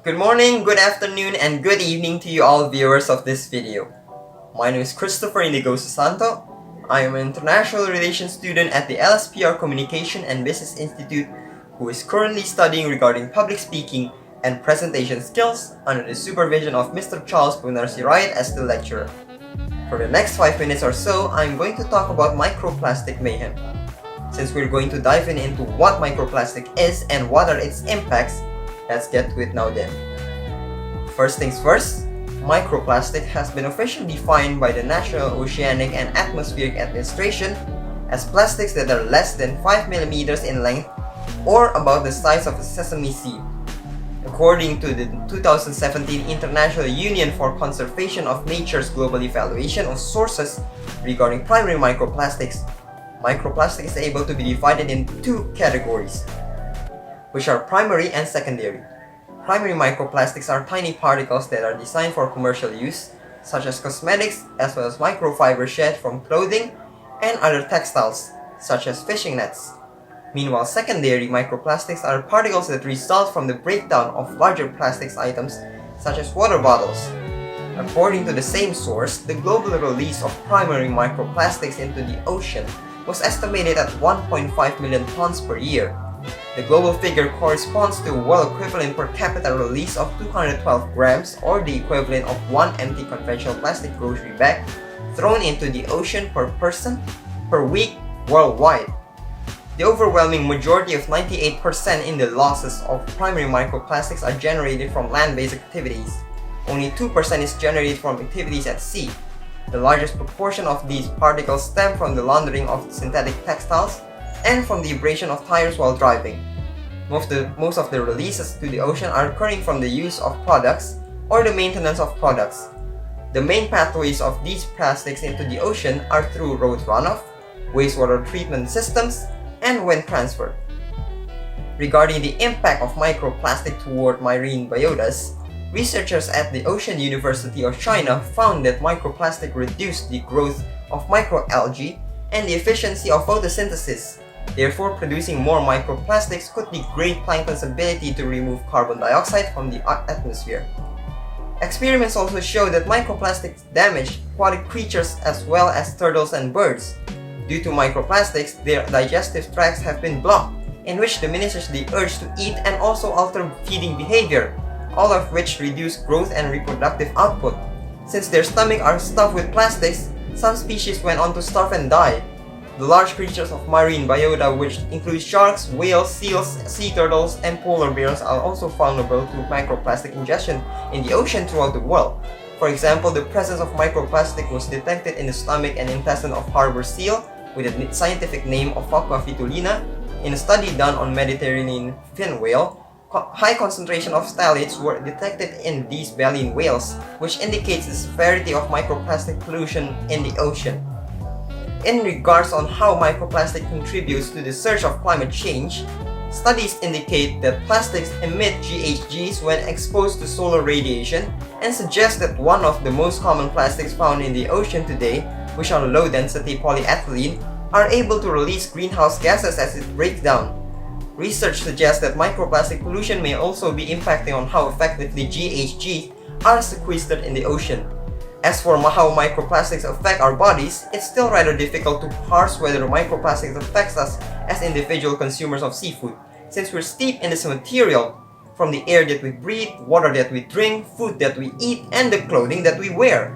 Good morning, good afternoon, and good evening to you all viewers of this video. My name is Christopher Indigo Soesanto. I am an international relations student at the LSPR Communication and Business Institute who is currently studying regarding public speaking and presentation skills under the supervision of Mr. Bonar Sirait as the lecturer. For the next 5 minutes or so, I am going to talk about microplastic mayhem. Since we're going to dive into what microplastic is and what are its impacts, let's get to it now then. First things first, microplastic has been officially defined by the National Oceanic and Atmospheric Administration as plastics that are less than 5 millimeters in length or about the size of a sesame seed. According to the 2017 International Union for Conservation of Nature's global evaluation of sources regarding primary microplastics, microplastic is able to be divided in two categories, which are primary and secondary. Primary microplastics are tiny particles that are designed for commercial use, such as cosmetics, as well as microfiber shed from clothing and other textiles, such as fishing nets. Meanwhile, secondary microplastics are particles that result from the breakdown of larger plastics items, such as water bottles. According to the same source, the global release of primary microplastics into the ocean was estimated at 1.5 million tons per year. The global figure corresponds to a world equivalent per capita release of 212 grams, or the equivalent of one empty conventional plastic grocery bag thrown into the ocean per person per week worldwide. The overwhelming majority of 98% in the losses of primary microplastics are generated from land-based activities. Only 2% is generated from activities at sea. The largest proportion of these particles stem from the laundering of synthetic textiles and from the abrasion of tires while driving. Most of the releases to the ocean are occurring from the use of products or the maintenance of products. The main pathways of these plastics into the ocean are through road runoff, wastewater treatment systems, and when transferred. Regarding the impact of microplastic toward marine biotas, researchers at the Ocean University of China found that microplastic reduced the growth of microalgae and the efficiency of photosynthesis. Therefore, producing more microplastics could degrade plankton's ability to remove carbon dioxide from the atmosphere. Experiments also show that microplastics damage aquatic creatures as well as turtles and birds. Due to microplastics, their digestive tracts have been blocked, in which diminishes the urge to eat and also alter feeding behavior, all of which reduce growth and reproductive output. Since their stomachs are stuffed with plastics, some species went on to starve and die. The large creatures of marine biota, which include sharks, whales, seals, sea turtles, and polar bears, are also vulnerable to microplastic ingestion in the ocean throughout the world. For example, the presence of microplastic was detected in the stomach and intestine of harbor seal, with the scientific name of Phacua fitulina, in a study done on Mediterranean fin whale. High concentration of phthalates were detected in these baleen whales, which indicates the severity of microplastic pollution in the ocean. In regards on how microplastic contributes to the surge of climate change, studies indicate that plastics emit GHGs when exposed to solar radiation and suggest that one of the most common plastics found in the ocean today, which are low-density polyethylene, are able to release greenhouse gases as it breaks down. Research suggests that microplastic pollution may also be impacting on how effectively GHGs are sequestered in the ocean. As for how microplastics affect our bodies, it's still rather difficult to parse whether microplastics affects us as individual consumers of seafood, since we're steeped in this material from the air that we breathe, water that we drink, food that we eat, and the clothing that we wear.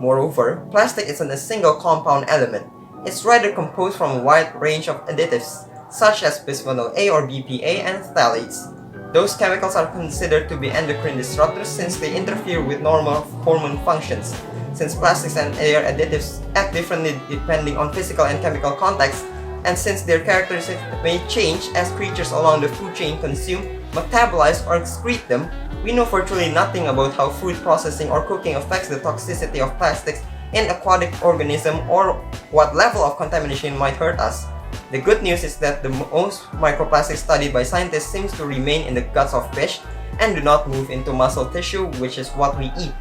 Moreover, plastic isn't a single compound element. It's rather composed from a wide range of additives, such as bisphenol A or BPA and phthalates. Those chemicals are considered to be endocrine disruptors since they interfere with normal hormone functions. Since plastics and their additives act differently depending on physical and chemical context, and since their characteristics may change as creatures along the food chain consume, metabolize, or excrete them, we know virtually nothing about how food processing or cooking affects the toxicity of plastics in aquatic organisms or what level of contamination might hurt us. The good news is that the most microplastics studied by scientists seems to remain in the guts of fish and do not move into muscle tissue, which is what we eat.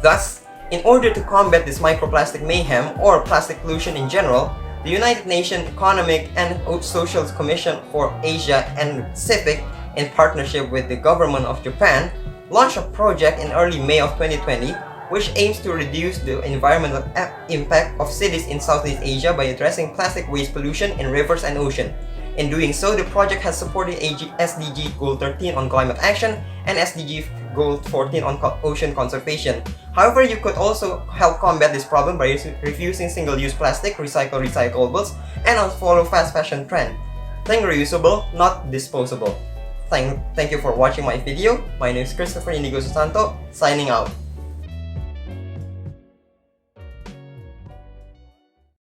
Thus, in order to combat this microplastic mayhem or plastic pollution in general, the United Nations Economic and Social Commission for Asia and Pacific in partnership with the government of Japan, launched a project in early May of 2020 which aims to reduce the environmental impact of cities in Southeast Asia by addressing plastic waste pollution in rivers and ocean. In doing so, the project has supported SDG Goal 13 on climate action and SDG Goal 14 on ocean conservation. However, you could also help combat this problem by refusing single-use plastic, recycle recyclables, and unfollow fast fashion trend. Think reusable, not disposable. Thank you for watching my video. My name is Christopher Indigo Soesanto, signing out.